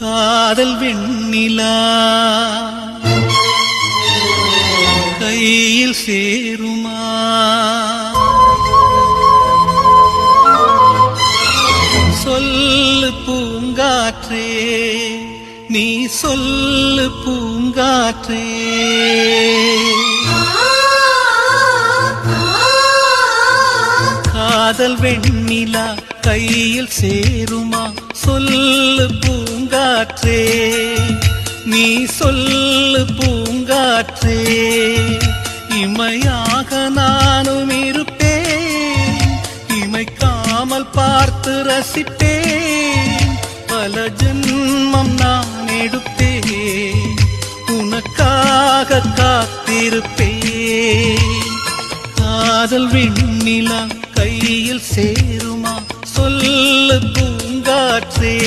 காதல் வெண்ணிலா கையில் சேருமா? சொல்லு பூங்காற்றே, நீ சொல்லு பூங்காற்றே. காதல் வெண்ணிலா கையில் சேருமா? சொல்லு பூங்காற்றே, நீ சொல்லு பூங்காற்றே. இமையாக நானும் இருப்பேன், இமைக்காமல் பார்த்து ரசிப்பேன். பல ஜென்மம் நான் எடுப்பேன், உனக்காக காத்திருப்பேன். காதல் வெண்ணிலா கையில் சேருமா? சொல்லு பூங்காற்றே.